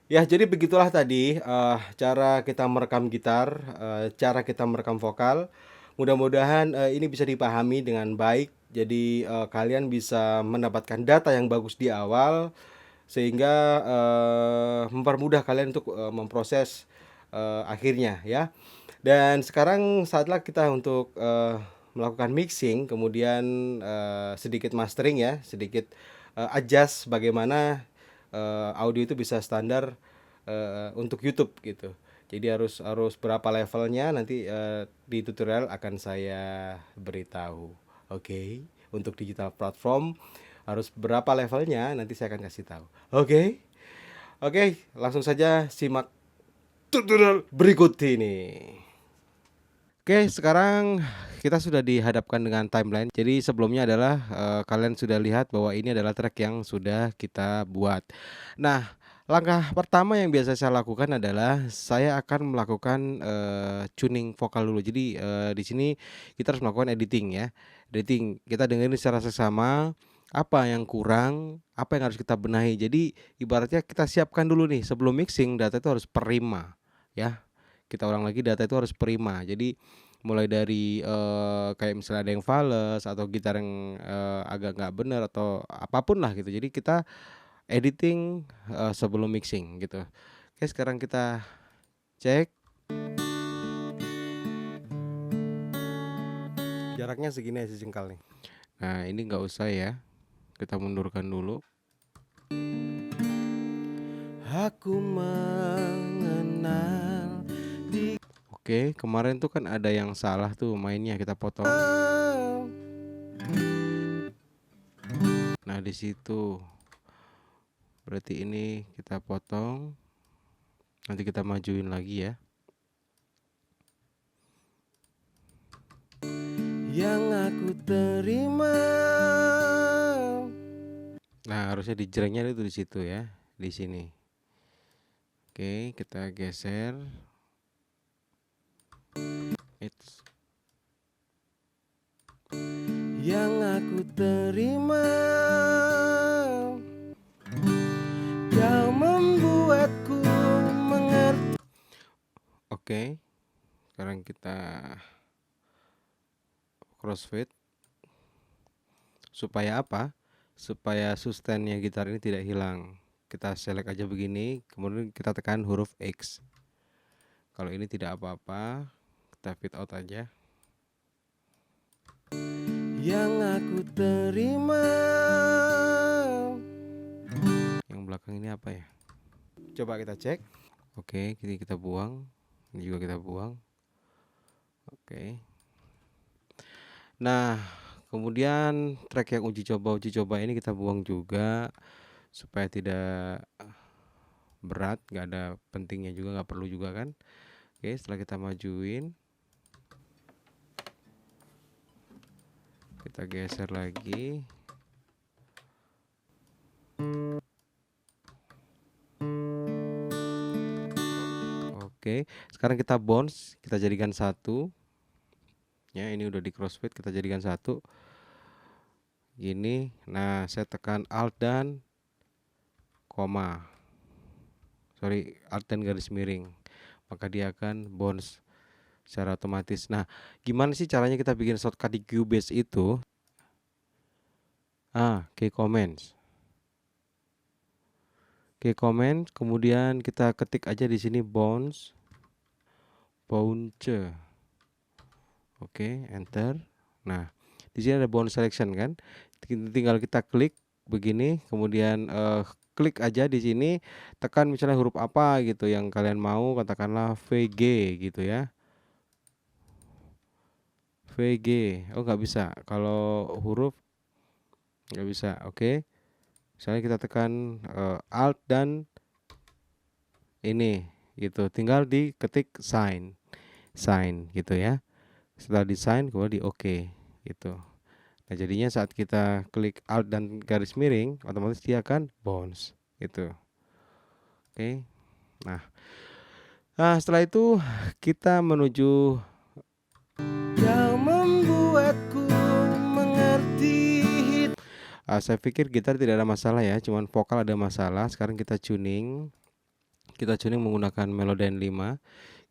Ya, jadi begitulah tadi, cara kita merekam gitar, cara kita merekam vokal. Mudah-mudahan, ini bisa dipahami dengan baik. Jadi, kalian bisa mendapatkan data yang bagus di awal, sehingga, mempermudah kalian untuk, memproses, akhirnya ya. Dan sekarang saatnya kita untuk, melakukan mixing, kemudian, sedikit mastering ya, sedikit, adjust bagaimana, audio itu bisa standar, untuk YouTube gitu. Jadi harus harus berapa levelnya nanti, di tutorial akan saya beritahu. Oke, untuk digital platform harus berapa levelnya nanti saya akan kasih tahu. Oke? Oke, langsung saja simak tutorial berikut ini. Oke, sekarang kita sudah dihadapkan dengan timeline. Jadi sebelumnya adalah, kalian sudah lihat bahwa ini adalah track yang sudah kita buat. Nah, langkah pertama yang biasa saya lakukan adalah saya akan melakukan, tuning vokal dulu. Jadi, di sini kita harus melakukan editing ya, editing. Kita dengerin secara seksama, apa yang kurang, apa yang harus kita benahi. Jadi ibaratnya kita siapkan dulu nih sebelum mixing data itu harus prima ya. Kita ulang lagi data itu harus prima. Jadi mulai dari, kayak misalnya ada yang fales atau gitar yang, agak nggak bener atau apapun lah gitu. Jadi kita editing, sebelum mixing gitu. Oke, sekarang kita cek. Jaraknya segini aja sejengkal nih. Nah, ini nggak usah ya, kita mundurkan dulu. Aku mengenal di Oke, kemarin tuh kan ada yang salah tuh mainnya, kita potong. Nah, di situ. Berarti ini kita potong, nanti kita majuin lagi ya. Yang aku terima. Nah, harusnya dijrengnya itu di situ ya, di sini. Oke, kita geser. It's yang aku terima. Kau membuatku mengerti. Oke, sekarang kita crossfade. Supaya apa? Supaya sustainnya gitar ini tidak hilang. Kita select aja begini, kemudian kita tekan huruf X. Kalau ini tidak apa-apa, kita fade out aja. Yang aku terima. Yang belakang ini apa ya? Coba kita cek. Oke, ini kita buang. Ini juga kita buang. Oke. Nah, kemudian track yang uji coba ini kita buang juga supaya tidak berat, nggak ada pentingnya juga, nggak perlu juga kan. Oke, setelah kita majuin, kita geser lagi. Oke, sekarang kita bounce, kita jadikan satu. Ya, ini udah di crossfade, kita jadikan satu. Gini. Nah, saya tekan Alt dan koma. Sorry, Alt dan garis miring. Maka dia akan bounce secara otomatis. Nah, gimana sih caranya kita bikin shortcut di Cubase itu? Key comments. Key comment, kemudian kita ketik aja di sini bounce. Oke, enter. Nah, di sini ada bounce selection kan? Tinggal kita klik begini, kemudian klik aja di sini, tekan misalnya huruf apa gitu yang kalian mau, katakanlah VG gitu ya. VG. Oh, nggak bisa. Kalau huruf nggak bisa. Oke. Misalnya kita tekan Alt dan ini gitu. Tinggal diketik sign gitu ya. Setelah desain kemudian di oke gitu. Nah, jadinya saat kita klik Alt dan garis miring, otomatis dia akan bounce gitu. Oke. Nah, setelah itu kita menuju. Kau membuatku mengerti. Saya pikir gitar tidak ada masalah ya, cuman vokal ada masalah. Sekarang kita tuning. Kita tuning menggunakan Melodyne 5.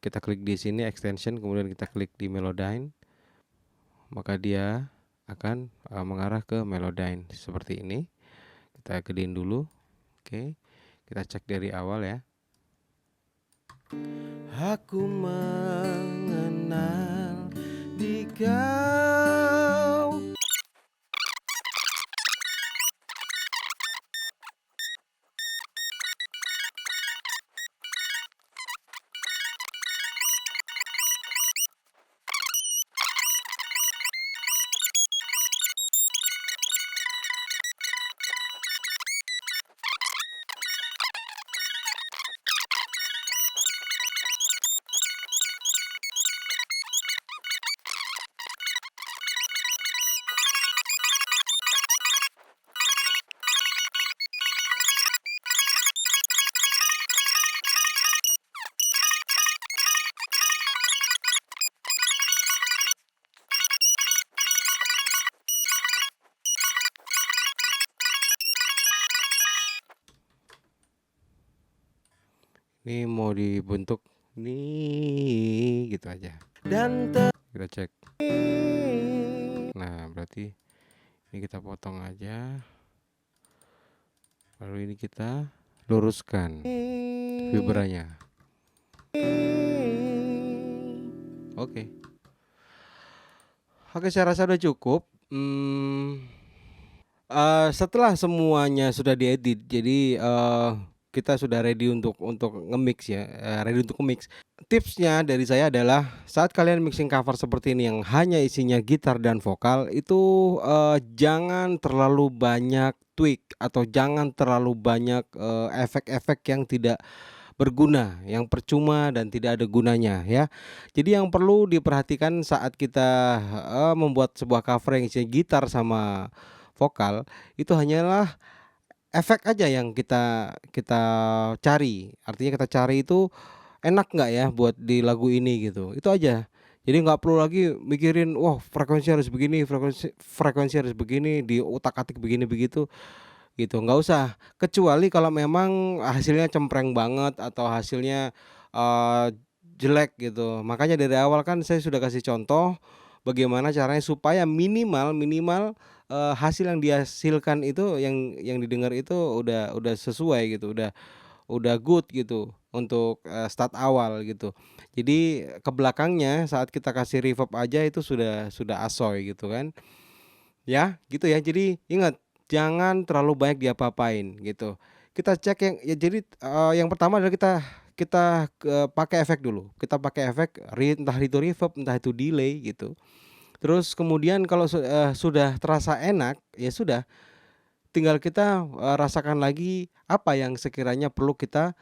Kita klik di sini extension, kemudian kita klik di Melodyne, maka dia akan mengarah ke Melodyne seperti ini. Kita gedein dulu. Oke, kita cek dari awal ya. Aku mengenal di kau. Ini mau dibentuk nih gitu aja. Dan kita cek. Nah, berarti ini kita potong aja. Lalu ini kita luruskan vibranya. Oke. Oke, saya rasa udah cukup. Setelah semuanya sudah diedit, jadi kita sudah ready untuk nge-mix ya, ready untuk nge-mix. Tipsnya dari saya adalah saat kalian mixing cover seperti ini yang hanya isinya gitar dan vokal itu, jangan terlalu banyak tweak atau jangan terlalu banyak, efek-efek yang tidak berguna, yang percuma dan tidak ada gunanya ya. Jadi yang perlu diperhatikan saat kita, membuat sebuah cover yang isinya gitar sama vokal, itu hanyalah efek aja yang kita kita cari. Artinya kita cari itu enak nggak ya buat di lagu ini gitu, itu aja. Jadi nggak perlu lagi mikirin, wah frekuensi harus begini, frekuensi frekuensi harus begini, diutak-atik begini begitu, gitu, nggak usah. Kecuali kalau memang hasilnya cempreng banget atau hasilnya, eee, jelek gitu. Makanya dari awal kan saya sudah kasih contoh bagaimana caranya supaya minimal minimal, hasil yang dihasilkan itu yang didengar itu udah sesuai gitu, udah good gitu untuk, start awal gitu. Jadi ke belakangnya saat kita kasih reverb aja itu sudah asoy gitu kan. Ya, gitu ya. Jadi ingat, jangan terlalu banyak diapa-apain gitu. Kita cek yang ya jadi, yang pertama adalah kita kita, pakai efek dulu. Kita pakai efek entah itu reverb, entah itu delay gitu. Terus kemudian kalau sudah terasa enak, ya sudah tinggal kita, rasakan lagi apa yang sekiranya perlu kita,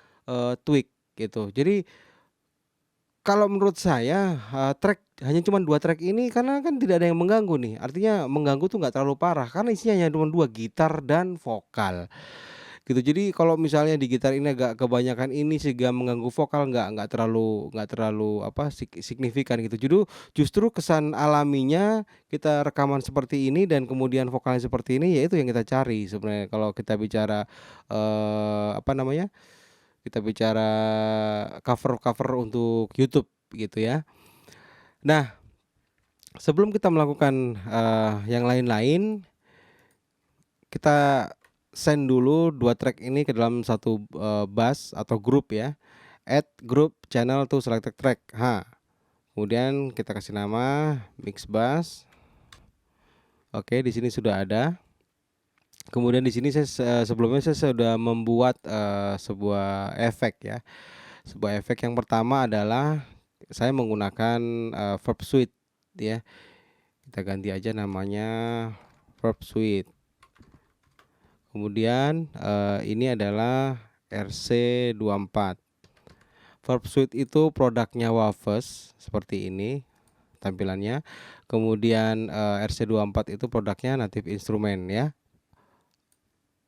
tweak gitu. Jadi kalau menurut saya, track hanya cuman 2 track ini karena kan tidak ada yang mengganggu nih, artinya mengganggu tuh nggak terlalu parah karena isinya hanya cuma 2 gitar dan vokal, gitu. Jadi kalau misalnya di gitar ini agak kebanyakan ini sehingga mengganggu vokal nggak terlalu apa, signifikan gitu. Justru kesan alaminya kita rekaman seperti ini dan kemudian vokalnya seperti ini, ya itu yang kita cari sebenarnya kalau kita bicara, apa namanya, kita bicara cover-cover untuk YouTube gitu ya. Nah, sebelum kita melakukan, yang lain-lain, kita send dulu 2 track ini ke dalam satu, bus atau grup ya. Add group channel to selected track. Kemudian kita kasih nama mix bus. Oke, di sini sudah ada. Kemudian di sini sebelumnya saya sudah membuat, sebuah efek ya. Sebuah efek yang pertama adalah saya menggunakan, Verb Suite ya. Kita ganti aja namanya Verb Suite. Kemudian, ini adalah RC24. Verb Suite itu produknya Wafers seperti ini tampilannya. Kemudian, RC24 itu produknya Native Instrument ya.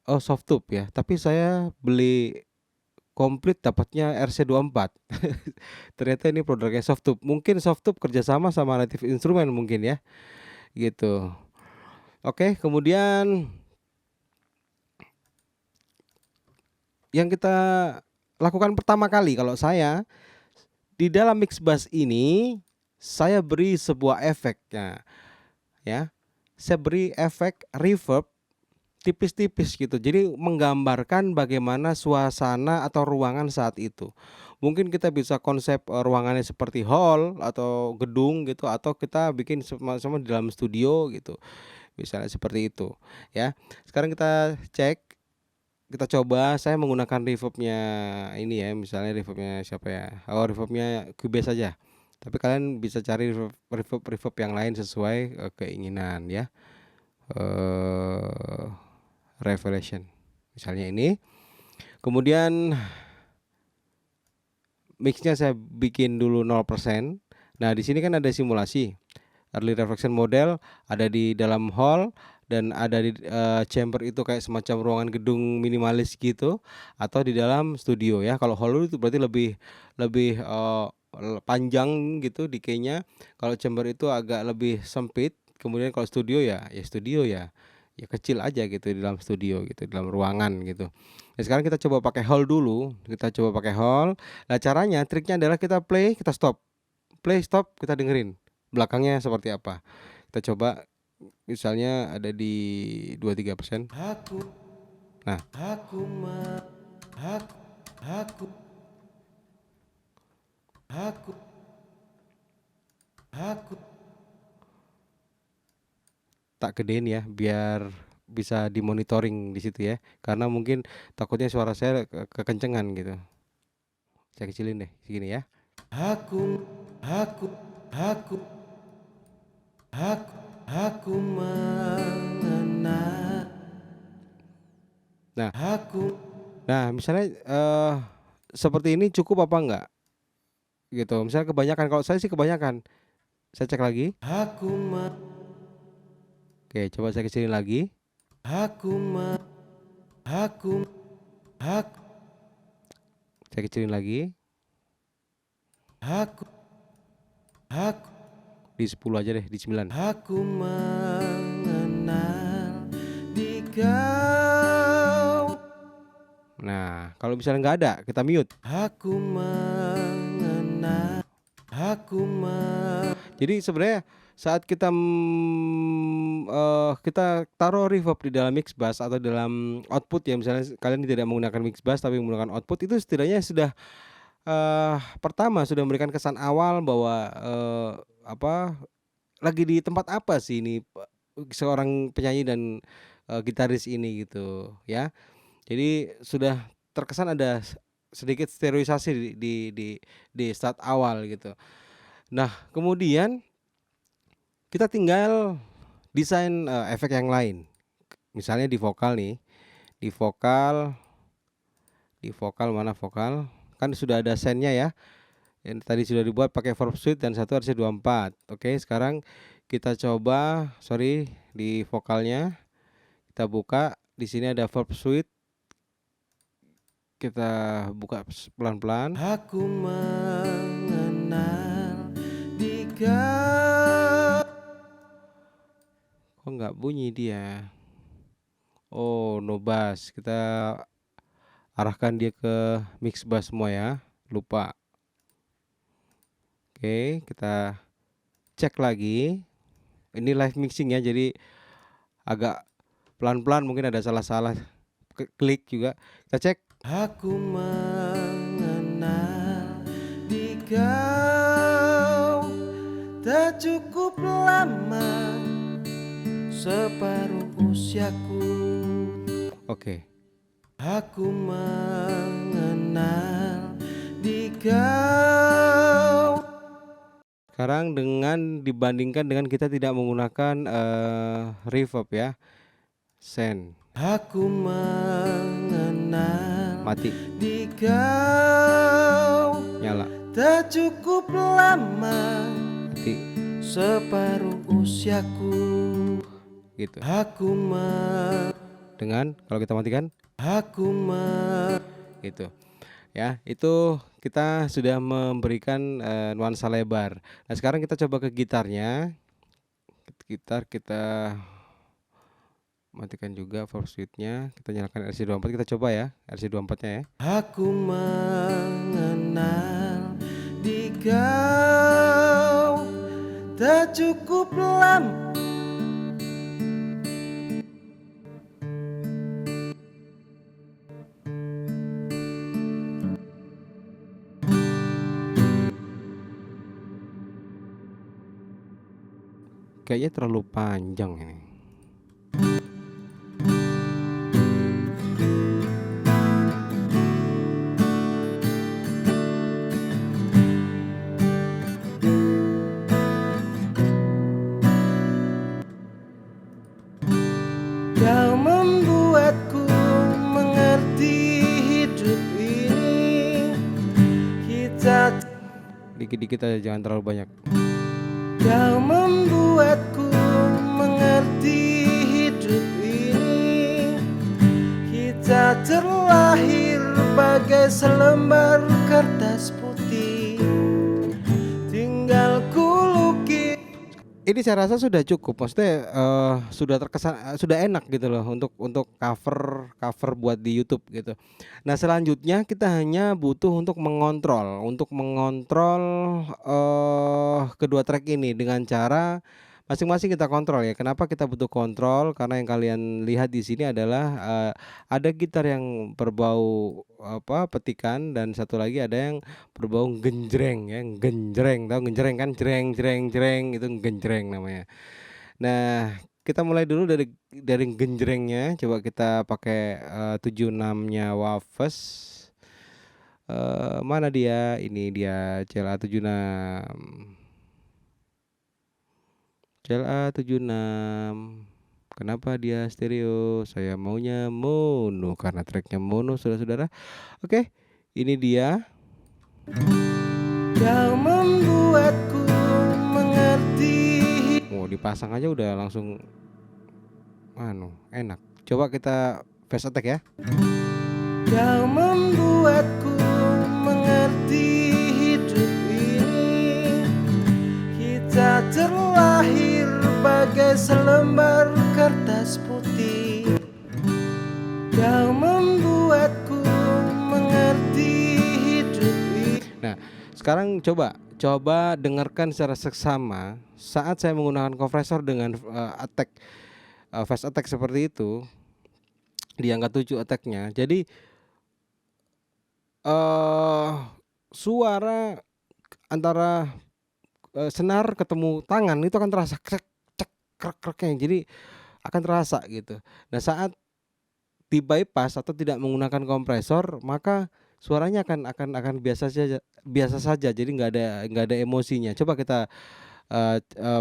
Oh, Softube ya, tapi saya beli komplit dapatnya RC24. Ternyata ini produknya Softube. Mungkin Softube kerjasama sama Native Instrument mungkin ya, gitu. Oke, kemudian yang kita lakukan pertama kali kalau saya di dalam mix bass ini, saya beri sebuah efeknya ya. Saya beri efek reverb tipis-tipis gitu. Jadi menggambarkan bagaimana suasana atau ruangan saat itu. Mungkin kita bisa konsep, ruangannya seperti hall atau gedung gitu, atau kita bikin sama-sama di dalam studio gitu, misalnya seperti itu ya. Sekarang kita cek, kita coba saya menggunakan reverbnya ini ya, misalnya reverbnya siapa ya, reverbnya Cubase saja. Tapi kalian bisa cari reverb yang lain sesuai, keinginan ya. Eee, Revelation misalnya ini. Kemudian mix-nya saya bikin dulu 0%. Nah, di sini kan ada simulasi. Early reflection model ada di dalam hall dan ada di, chamber itu kayak semacam ruangan gedung minimalis gitu, atau di dalam studio ya. Kalau hall itu berarti lebih lebih, panjang gitu decay-nya. Kalau chamber itu agak lebih sempit. Kemudian kalau studio ya kecil aja gitu di dalam studio gitu, di dalam ruangan gitu. Nah, sekarang kita coba pakai hall dulu, kita coba pakai hall. Nah, caranya triknya adalah kita play, kita stop. Play, stop, kita dengerin belakangnya seperti apa. Kita coba misalnya ada di 23%. Nah, tak gedein ya biar bisa dimonitoring di situ ya. Karena mungkin takutnya suara saya kekencengan gitu. Saya kecilin deh segini ya. Aku aku aku aku mengenal. Nah, misalnya, seperti ini cukup apa enggak? Gitu. Misalnya kebanyakan, kalau saya sih kebanyakan. Saya cek lagi. Oke, coba saya kecilin lagi. Saya kecilin lagi. Di 10 aja deh, di 9. Aku mengenal di kau. Nah, kalau misalnya nggak ada, kita mute. Aku mengenal. Jadi sebenarnya saat kita kita taruh reverb di dalam mix bass atau dalam output ya, misalnya kalian tidak menggunakan mix bass tapi menggunakan output, itu setidaknya sudah, pertama sudah memberikan kesan awal bahwa, apa, lagi di tempat apa sih ini, seorang penyanyi dan, gitaris ini gitu ya. Jadi sudah terkesan ada sedikit stereoisasi di start awal gitu. Nah, kemudian kita tinggal desain, efek yang lain. Misalnya di vokal nih, di vokal mana vokal, kan sudah ada send-nya ya, yang tadi sudah dibuat pakai Verb Suite dan satu RC24. Oke, sekarang kita coba di vokalnya, kita buka, di sini ada Verb Suite, kita buka pelan-pelan. Aku mengenal di kau. Kok nggak bunyi dia? Oh, no bass. Kita arahkan dia ke mix bass semua ya. Lupa. Oke, kita cek lagi. Ini live mixing ya, jadi agak pelan-pelan, mungkin ada salah-salah klik juga. Kita cek. Aku mengenal di kau tak cukup lama separuh usiaku. Oke. Aku mengenal di kau. Sekarang dibandingkan dengan kita tidak menggunakan, reverb ya. Send. Aku mengenal mati. Di kau. Nyala. Tak cukup lama. Mati. Separuh usiaku. Gitu. Aku dengan kalau kita matikan. Aku gitu. Ya, itu kita sudah memberikan, nuansa lebar. Nah, sekarang kita coba ke gitarnya. Gitar kita matikan juga for switch-nya, kita nyalakan RC24, kita coba ya RC24-nya ya. Aku mengenal di kau tak cukup lama. Kayaknya terlalu panjang ini. Kau membuatku mengerti hidup ini. Kita dikit-dikit aja, jangan terlalu banyak. Kau membuatku mengerti hidup ini. Kita terlahir bagai selembar kertas putih, tinggal ku lukis. Ini saya rasa sudah cukup, maksudnya sudah terkesan, sudah enak gitu loh untuk cover buat di YouTube gitu. Nah selanjutnya kita hanya butuh untuk mengontrol kedua track ini dengan cara masing-masing kita kontrol ya. Kenapa kita butuh kontrol? Karena yang kalian lihat di sini adalah ada gitar yang berbau petikan, dan satu lagi ada yang berbau genjreng ya, genjreng. Tahu genjreng kan? Jreng jreng jreng, itu genjreng namanya. Nah, kita mulai dulu dari genjrengnya. Coba kita pakai 76-nya Wafes. Mana dia? Ini dia CLA 76. CLA 76. Kenapa dia stereo? Saya maunya mono karena tracknya mono, saudara-saudara. Oke, ini dia. Kau membuatku mengerti. Oh, dipasang aja udah langsung enak. Coba kita fast attack ya. Kau membuatku mengerti hidup ini. Kita terlahir bagai selembar kertas putih. Kau membuatku mengerti hidup ini. Nah, sekarang coba dengarkan secara seksama saat saya menggunakan kompresor dengan fast attack seperti itu di angka 7 attack-nya. Jadi suara antara senar ketemu tangan itu akan terasa krek cek krek kreknya, jadi akan terasa gitu. Nah saat di bypass atau tidak menggunakan kompresor, maka suaranya akan biasa saja, jadi nggak ada emosinya. Coba kita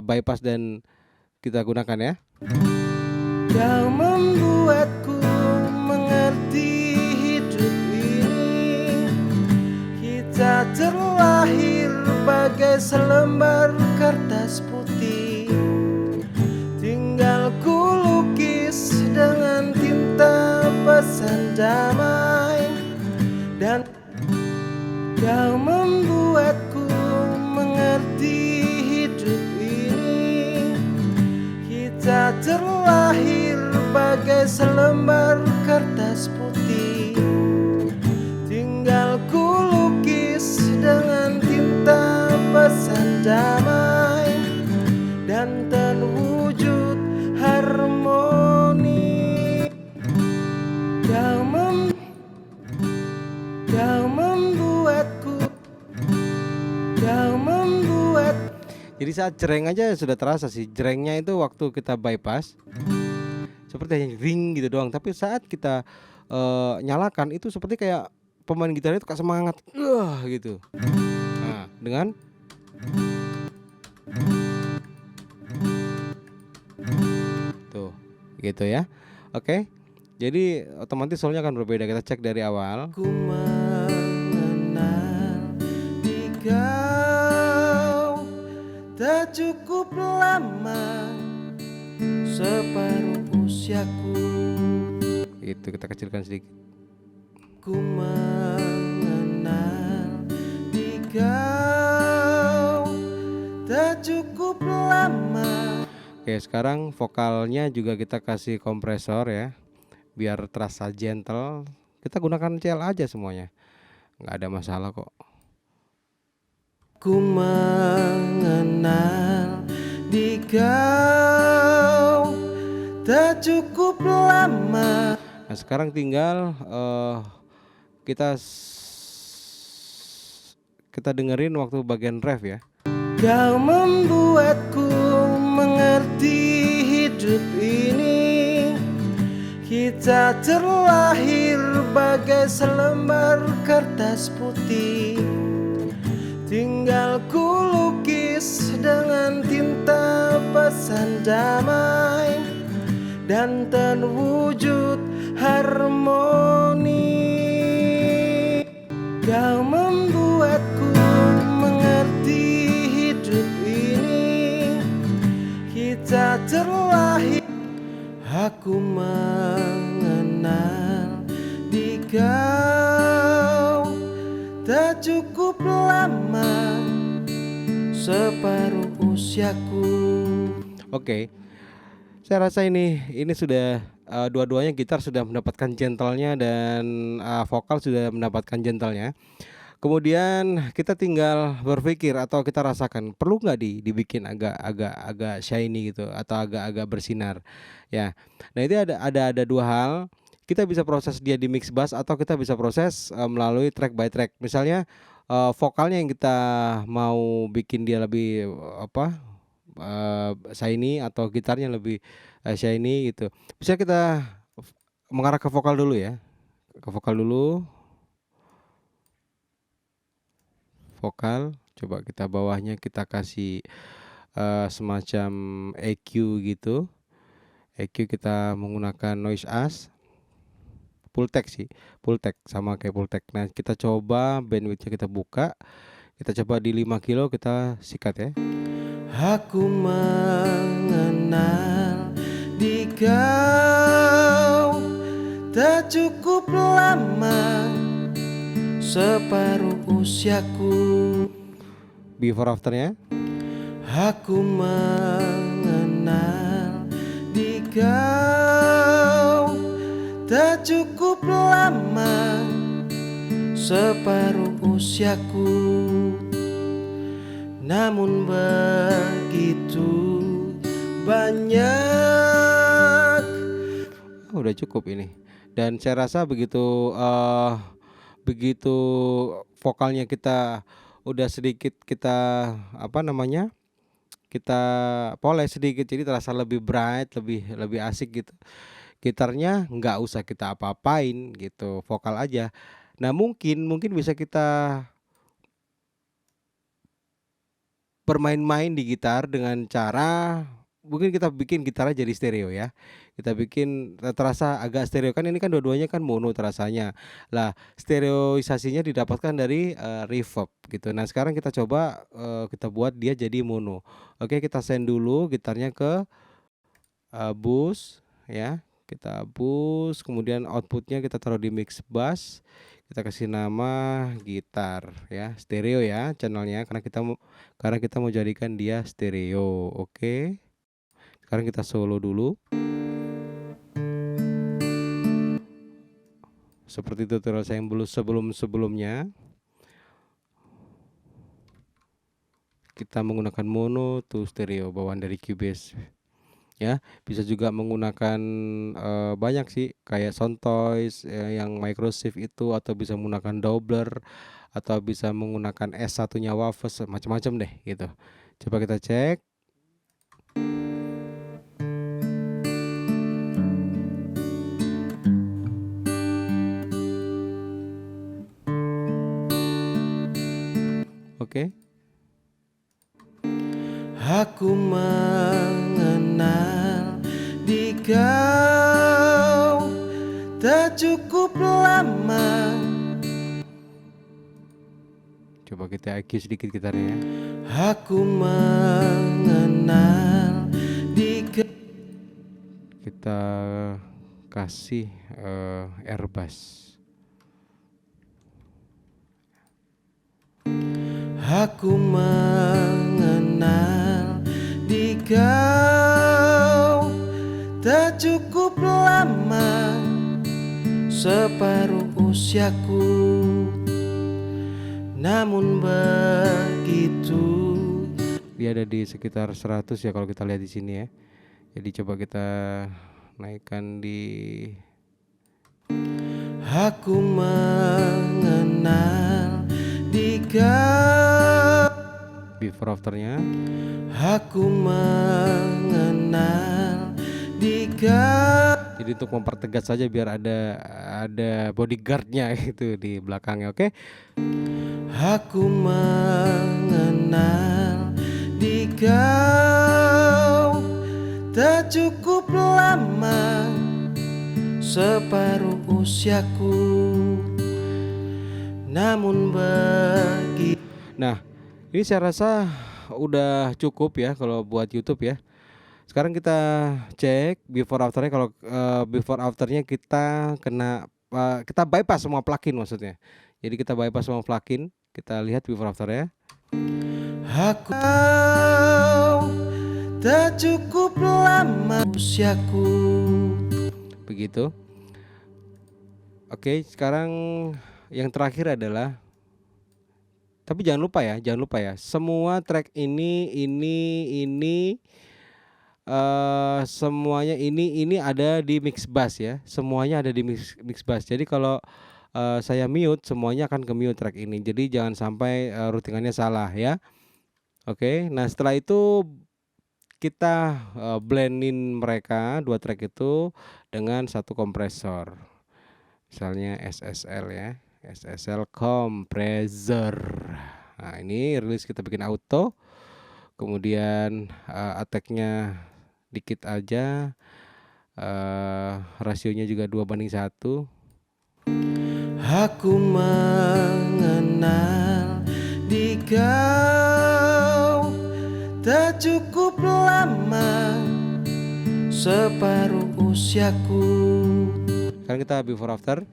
bypass dan kita gunakan ya. Kau membuatku mengerti hidup ini. Kita terlahir bagai selembar kertas putih, tinggal ku lukis dengan tinta pesan damai. Dan kau membuatku mengerti hidup ini. Kita terlahir bagai selembar kertas putih, tinggal ku lukis dengan tinta pesan damai, dan terwujud harmoni. Kau membuat. Jadi saat jreng aja sudah terasa sih, jrengnya itu waktu kita bypass seperti hanya ring gitu doang, tapi saat kita nyalakan itu seperti kayak pemain gitar itu kayak semangat gitu. Nah, dengan tuh gitu ya. Oke. Jadi otomatis soalnya akan berbeda. Kita cek dari awal. Ku mengenal di kau tak cukup lama, separuh usiaku. Itu kita kecilkan sedikit. Ku mengenal di kau tak cukup lama. Oke, sekarang vokalnya juga kita kasih kompresor ya, biar terasa gentle. Kita gunakan CL aja semuanya, nggak ada masalah kok. Ku mengenal di kau tak cukup lama. Nah, sekarang tinggal kita dengerin waktu bagian ref ya. Kau membuatku mengerti hidup ini. Kita terlahir bagai selembar kertas putih. Tinggal ku lukis dengan tinta pesan damai dan terwujud harmoni. Kau membuatku mengerti hidup ini. Kita terlahir. Aku mengenal di kau tak cukup lama, separuh usiaku. Oke, saya rasa ini sudah dua-duanya gitar sudah mendapatkan gentlenya dan vokal sudah mendapatkan gentlenya. Kemudian kita tinggal berpikir atau kita rasakan perlu nggak dibikin agak shiny gitu atau agak bersinar ya. Nah itu ada dua hal. Kita bisa proses dia di mix bass atau kita bisa proses melalui track by track. Misalnya vokalnya yang kita mau bikin dia lebih shiny atau gitarnya lebih shiny gitu. Bisa kita mengarah ke vokal dulu ya. Ke vokal dulu. Vokal, coba kita bawahnya kita kasih semacam EQ gitu. EQ kita menggunakan noise as full text sih, full text sama kayak full text. Nah kita coba bandwidthnya kita buka, kita coba di 5 kilo kita sikat ya. Aku mengenal di kau tak cukup lama, separuh usiaku. Before afternya. Aku mengenal di kau tak cukup lama, separuh usiaku. Namun begitu banyak. Udah cukup ini. Dan saya rasa begitu vokalnya kita udah sedikit kita kita poles sedikit jadi terasa lebih bright, lebih asik gitu. Gitarnya nggak usah kita apa-apain gitu, vokal aja. Nah mungkin bisa kita bermain-main di gitar dengan cara mungkin kita bikin gitarnya jadi stereo ya. Kita bikin terasa agak stereo, kan ini kan dua-duanya kan mono terasanya. Lah, stereoisasinya didapatkan dari reverb gitu. Nah, sekarang kita coba kita buat dia jadi mono. Oke, kita send dulu gitarnya ke boost ya. Kita boost, kemudian outputnya kita taruh di mix bass. Kita kasih nama gitar ya, stereo ya channelnya karena kita mau jadikan dia stereo. Oke. Sekarang kita solo dulu. Seperti tutorial saya yang sebelumnya. Kita menggunakan mono to stereo bawaan dari Cubase. Ya, bisa juga menggunakan banyak sih kayak Soundtoys yang Microshift itu, atau bisa menggunakan Doubler, atau bisa menggunakan S1-nya Wafers, macam-macam deh gitu. Coba kita cek. Oke. Aku mengenal di kau tak cukup lama. Coba kita IQ sedikit gitarnya ya. Aku mengenal di kau. Kita kasih air bass. Aku mengenal di kau separuh usiaku. Namun begitu, dia ada di sekitar 100 ya kalau kita lihat di sini ya. Jadi coba kita naikkan di aku mengenal di kau. Before afternya, aku mengenal di kau. Jadi untuk mempertegas saja biar ada bodyguardnya itu di belakangnya, oke? Aku mengenal di kau tak cukup lama, separuh usiaku. Namun begitu. Nah, ini saya rasa udah cukup ya kalau buat YouTube ya. Sekarang kita cek before afternya. Kalau before afternya kita kita bypass semua plugin maksudnya. Jadi kita bypass semua plugin. Kita lihat before afternya. Aku tak cukup lama usiaku. Begitu. Oke, sekarang yang terakhir adalah, tapi jangan lupa ya, semua track ini semuanya ini ada di mix bass ya. Semuanya ada di mix bass. Jadi kalau saya mute, semuanya akan ke mute track ini. Jadi jangan sampai routingannya salah ya. Oke, nah setelah itu kita blendin mereka dua track itu dengan satu kompresor. Misalnya SSL ya, SSL compressor. Nah ini release kita bikin auto. Kemudian attack-nya dikit aja, rasionya juga 2:1. Aku mengenal di kau tak cukup lama, separuh usiaku. Sekarang kita before after.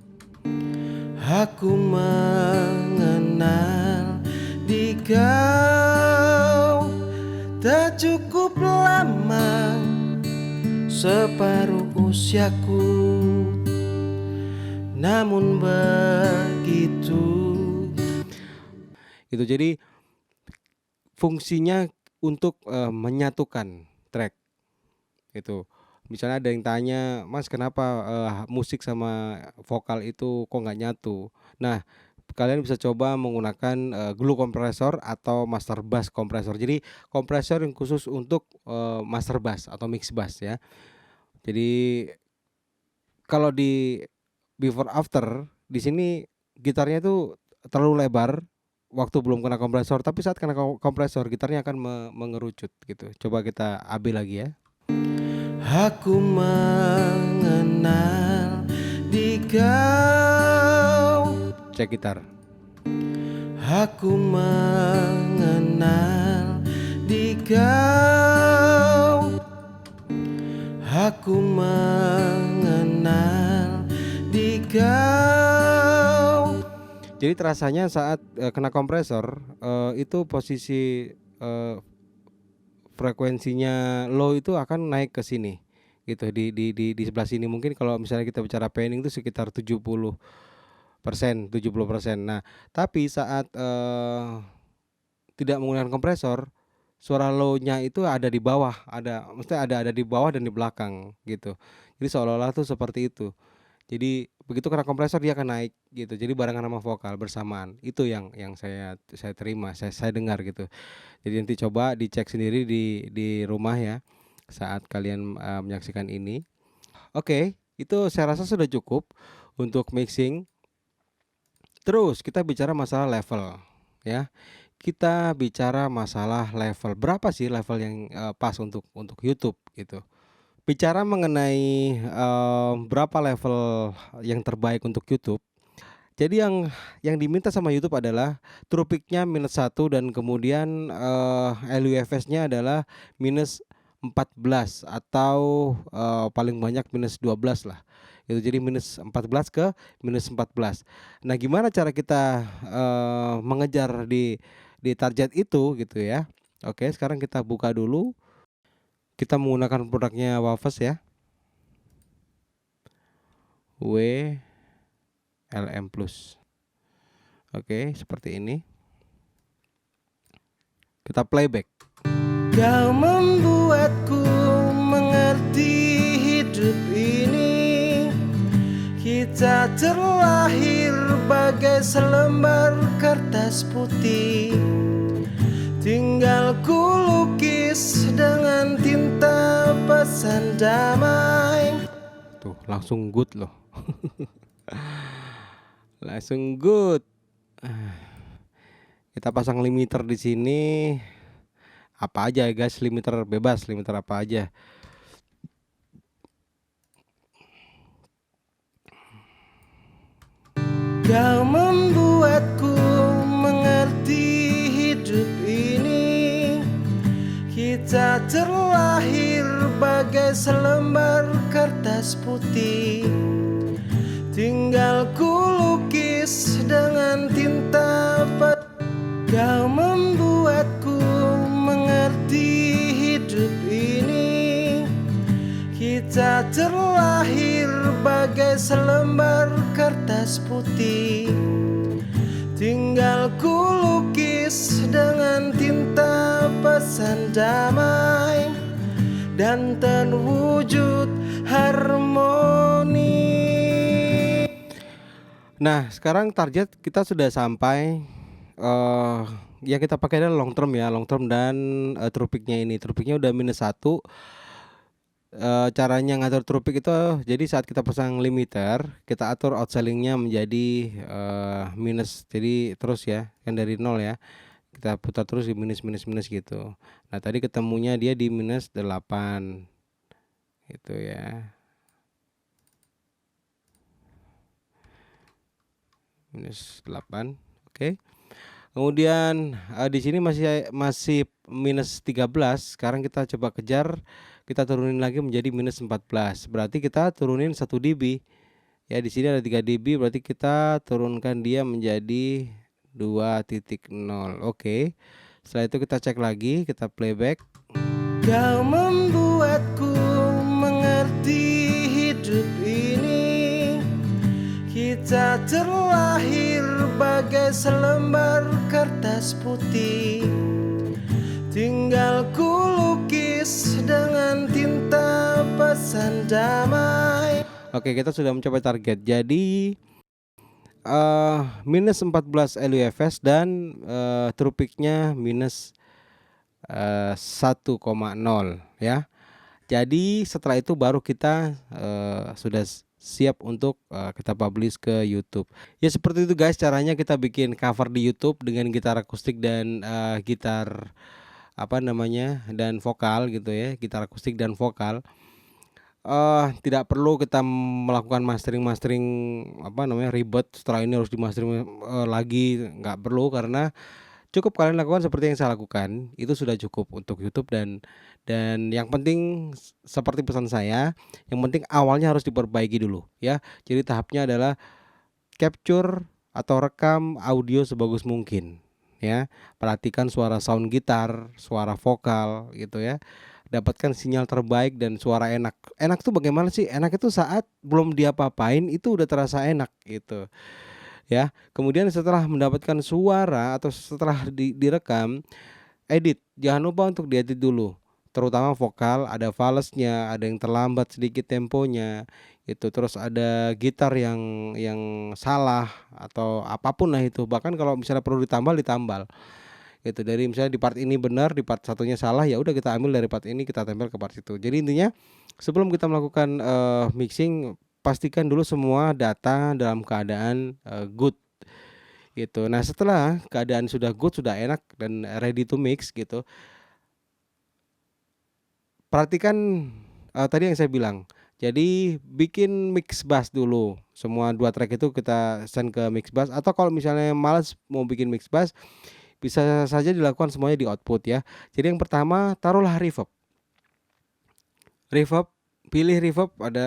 Aku mengenal di kau tak cukup lama, separuh usiaku. Namun begitu. Itu jadi fungsinya untuk menyatukan track. Itu. Misalnya ada yang tanya, "Mas, kenapa musik sama vokal itu kok nggak nyatu?" Nah, kalian bisa coba menggunakan glue kompresor atau master bass kompresor. Jadi kompresor yang khusus untuk master bass atau mix bass ya. Jadi kalau di before after di sini gitarnya itu terlalu lebar waktu belum kena kompresor, tapi saat kena kompresor gitarnya akan mengerucut gitu. Coba kita AB lagi ya. Aku mengenal di kau. Cek gitar. Aku mengenal di kau. Aku mengenal di kau. Jadi terasanya saat kena kompresor itu posisi frekuensinya low itu akan naik ke sini gitu di sebelah sini. Mungkin kalau misalnya kita bicara panning itu sekitar 70%. Nah, tapi saat tidak menggunakan kompresor, suara low-nya itu ada di bawah, maksudnya ada di bawah dan di belakang gitu. Jadi seolah-olah tuh seperti itu. Jadi begitu kena kompresor dia akan naik gitu. Jadi barengan sama vokal bersamaan. Itu yang saya terima, saya dengar gitu. Jadi nanti coba dicek sendiri di rumah ya saat kalian menyaksikan ini. Oke, itu saya rasa sudah cukup untuk mixing. Terus kita bicara masalah level ya. Kita bicara masalah level. Berapa sih level yang pas untuk YouTube gitu. Bicara mengenai berapa level yang terbaik untuk YouTube. Jadi yang diminta sama YouTube adalah true peak-nya -1 dan kemudian LUFS-nya adalah -14 atau paling banyak -12 lah. Itu jadi -14 ke -14. Nah, gimana cara kita mengejar di target itu gitu ya. Oke, sekarang kita buka dulu. Kita menggunakan produknya Wafes ya. W LM plus. Oke, seperti ini. Kita playback. Kau membuatku mengerti hidup ini. Kita terlahir bagai selembar kertas putih. Tinggal ku lukis dengan tinta pesan damai. Tuh, langsung good loh. Langsung good. Kita pasang limiter di sini. Apa aja ya guys, limiter bebas, limiter apa aja. Kau membuatku mengerti hidup ini. Kita terlahir bagai selembar kertas putih. Tinggal ku lukis dengan tinta. Kau membuatku mengerti hidup ini. Kita terlahir bagai selembar kertas putih. Tinggal ku lukis dengan tinta pesan damai dan terwujud harmoni. Nah, sekarang target kita sudah sampai. Ya kita pakai adalah long term ya, long term dan true peak-nya ini. True peak-nya udah -1. Caranya ngatur true peak itu, jadi saat kita pasang limiter, kita atur outselling-nya menjadi minus. Jadi terus ya, kan dari 0 ya. Kita putar terus di minus gitu. Nah, tadi ketemunya dia di -8. Gitu ya. -8. Oke. Kemudian di sini masih -13. Sekarang kita coba kejar, kita turunin lagi menjadi -14. Berarti kita turunin 1 dB. Ya, di sini ada 3 dB, berarti kita turunkan dia menjadi 2.0. Oke. Setelah itu kita cek lagi, kita playback. Kau membuatku mengerti hidup ini. Kita terlahir bagai selembar kertas putih. Tinggal ku lukis dengan tinta pesan damai. Oke, kita sudah mencapai target. Jadi -14 LUFS dan true peak-nya -1,0 ya. Jadi setelah itu baru kita sudah siap untuk kita publish ke YouTube. Ya seperti itu guys, caranya kita bikin cover di YouTube dengan gitar akustik dan gitar dan vokal gitu ya, gitar akustik dan vokal. Tidak perlu kita melakukan mastering ribet, setelah ini harus di-mastering lagi, nggak perlu, karena cukup kalian lakukan seperti yang saya lakukan, itu sudah cukup untuk YouTube. Dan yang penting seperti pesan saya, yang penting awalnya harus diperbaiki dulu ya. Jadi tahapnya adalah capture atau rekam audio sebagus mungkin ya. Perhatikan suara sound gitar, suara vokal gitu ya. Dapatkan sinyal terbaik dan suara enak. Enak tuh bagaimana sih? Enak itu saat belum diapa-apain itu udah terasa enak gitu. Ya, kemudian setelah mendapatkan suara atau setelah direkam, edit. Jangan lupa untuk diedit dulu. Terutama vokal, ada falsnya, ada yang terlambat sedikit temponya, itu. Terus ada gitar yang salah atau apapun lah itu. Bahkan kalau misalnya perlu ditambal. Gitu. Dari misalnya di part ini benar, di part satunya salah, ya udah kita ambil dari part ini kita tempel ke part itu. Jadi intinya sebelum kita melakukan mixing, pastikan dulu semua data dalam keadaan good gitu. Nah, setelah keadaan sudah good, sudah enak dan ready to mix gitu, perhatikan tadi yang saya bilang. Jadi bikin mix bass dulu. Semua 2 track itu kita send ke mix bass, atau kalau misalnya malas mau bikin mix bass, bisa saja dilakukan semuanya di output ya. Jadi yang pertama, taruhlah reverb. Pilih reverb, ada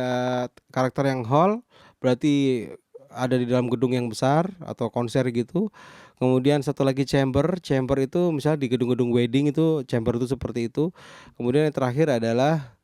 karakter yang hall, berarti ada di dalam gedung yang besar atau konser gitu. Kemudian satu lagi chamber itu misalnya di gedung-gedung wedding itu chamber itu seperti itu. Kemudian yang terakhir adalah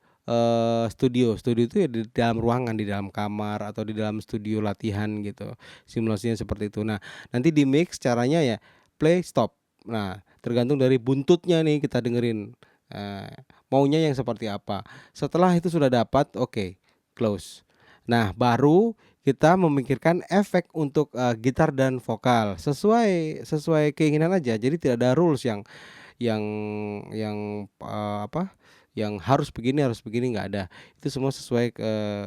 studio. Studio itu ya di dalam ruangan, di dalam kamar atau di dalam studio latihan gitu, simulasinya seperti itu. Nah, nanti di-mix caranya ya play, stop. Nah, tergantung dari buntutnya nih kita dengerin, eee, maunya yang seperti apa. Setelah itu sudah dapat, oke, close. Nah, baru kita memikirkan efek untuk, gitar dan vokal, sesuai sesuai keinginan aja. Jadi tidak ada rules yang apa, yang harus begini, nggak ada. Itu semua sesuai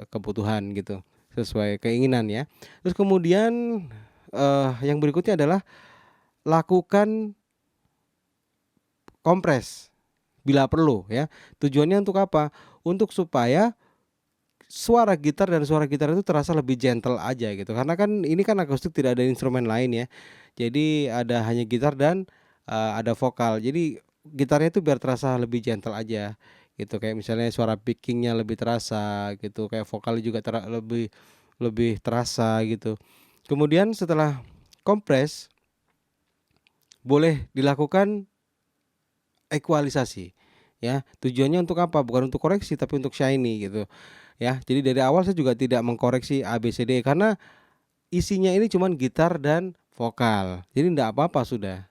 kebutuhan gitu, sesuai keinginan ya. Terus kemudian, yang berikutnya adalah lakukan kompres bila perlu ya. Tujuannya untuk apa? Untuk supaya suara gitar itu terasa lebih gentle aja gitu, karena kan ini kan akustik tidak ada instrumen lain ya. Jadi ada hanya gitar dan, ada vokal. Jadi gitarnya itu biar terasa lebih gentle aja gitu, kayak misalnya suara pickingnya lebih terasa gitu, kayak vokalnya juga lebih lebih terasa gitu. Kemudian setelah kompres, boleh dilakukan ekualisasi ya. Tujuannya untuk apa? Bukan untuk koreksi tapi untuk shiny gitu. Ya, jadi dari awal saya juga tidak mengkoreksi A, B, C, D karena isinya ini cuman gitar dan vokal. Jadi ndak apa-apa sudah,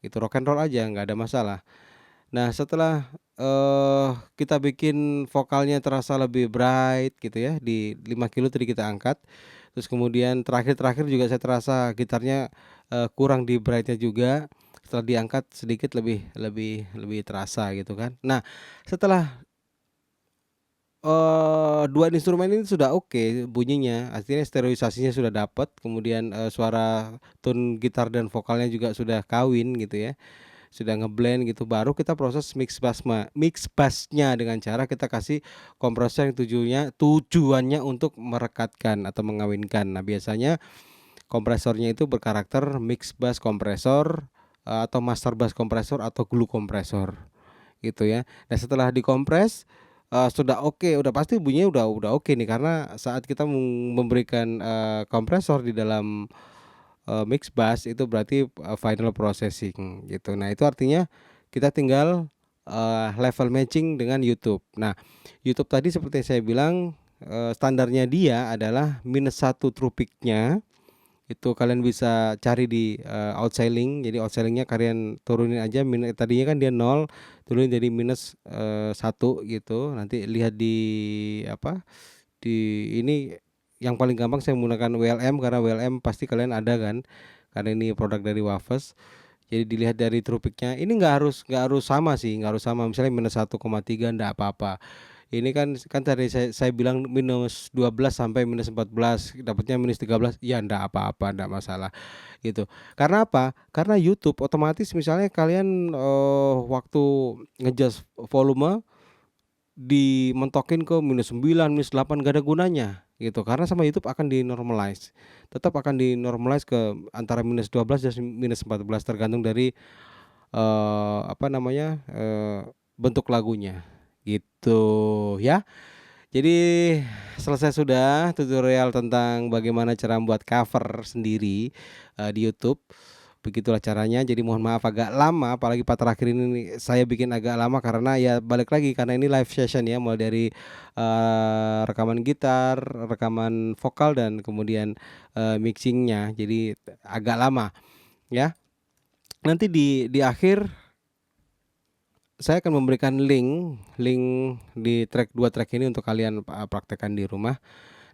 gitu, rock and roll aja nggak ada masalah. Nah setelah, kita bikin vokalnya terasa lebih bright gitu ya, di 5 kilo tadi kita angkat, terus kemudian terakhir-terakhir juga saya terasa gitarnya, kurang di bright-nya juga, setelah diangkat sedikit lebih lebih lebih terasa gitu kan. Nah setelah 2 instrumen ini sudah oke bunyinya, artinya stereoisasinya sudah dapat, kemudian, suara tone gitar dan vokalnya juga sudah kawin gitu ya, sudah nge-blend gitu, baru kita proses mix bass-nya dengan cara kita kasih kompresor yang tujuannya untuk merekatkan atau mengawinkan. Nah, biasanya kompresornya itu berkarakter mix bass kompresor, atau master bass kompresor atau glue kompresor gitu ya. Nah setelah dikompres, sudah oke, udah pasti bunyinya udah oke nih karena saat kita memberikan, kompresor di dalam, mix bass itu berarti, final processing gitu. Nah itu artinya kita tinggal, level matching dengan YouTube. Nah YouTube tadi seperti yang saya bilang, standarnya dia adalah -1 true peak-nya itu kalian bisa cari di, outscaling. Jadi outscaling-nya kalian turunin aja tadinya kan dia 0, turunin jadi -1 gitu. Nanti lihat di apa, di ini yang paling gampang saya menggunakan WLM karena WLM pasti kalian ada kan, karena ini produk dari Wafers. Jadi dilihat dari true peak-nya, ini nggak harus sama sih, nggak harus sama, misalnya -1,3 ndak apa-apa. Ini kan tadi saya bilang -12 sampai -14, dapatnya -13, ya ndak apa-apa, ndak masalah, gitu. Karena apa? Karena YouTube otomatis misalnya kalian, waktu volume dimentokin ke -9, -8 gak ada gunanya, gitu. Karena sama YouTube akan di-normalize, tetap akan di-normalize ke antara -12 dan -14 tergantung dari, apa namanya, bentuk lagunya, gitu ya. Jadi selesai sudah tutorial tentang bagaimana cara membuat cover sendiri, di YouTube. Begitulah caranya, jadi mohon maaf agak lama, apalagi part terakhir ini nih saya bikin agak lama karena ya balik lagi karena ini live session ya, mulai dari, rekaman gitar, rekaman vokal dan kemudian, mixing-nya, jadi agak lama ya. Nanti di akhir saya akan memberikan link di 2 track ini untuk kalian, praktekkan di rumah.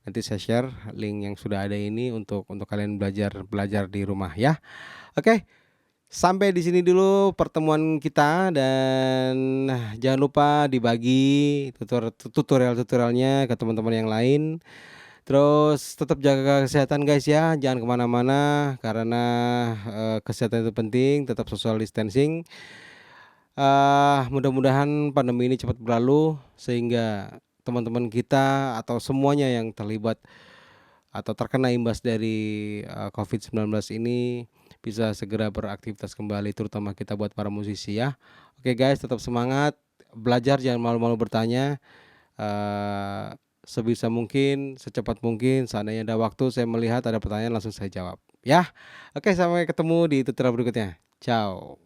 Nanti saya share link yang sudah ada ini untuk kalian belajar belajar di rumah ya. Oke, sampai di sini dulu pertemuan kita dan jangan lupa dibagi tutorial-tutorialnya ke teman-teman yang lain. Terus tetap jaga kesehatan guys ya, jangan kemana mana karena, kesehatan itu penting, tetap social distancing. Mudah-mudahan pandemi ini cepat berlalu sehingga teman-teman kita atau semuanya yang terlibat atau terkena imbas dari, COVID-19 ini bisa segera beraktivitas kembali terutama kita buat para musisi ya. Oke guys tetap semangat, belajar jangan malu-malu bertanya, sebisa mungkin, secepat mungkin, seandainya ada waktu saya melihat ada pertanyaan langsung saya jawab ya. Oke sampai ketemu di tutorial berikutnya. Ciao.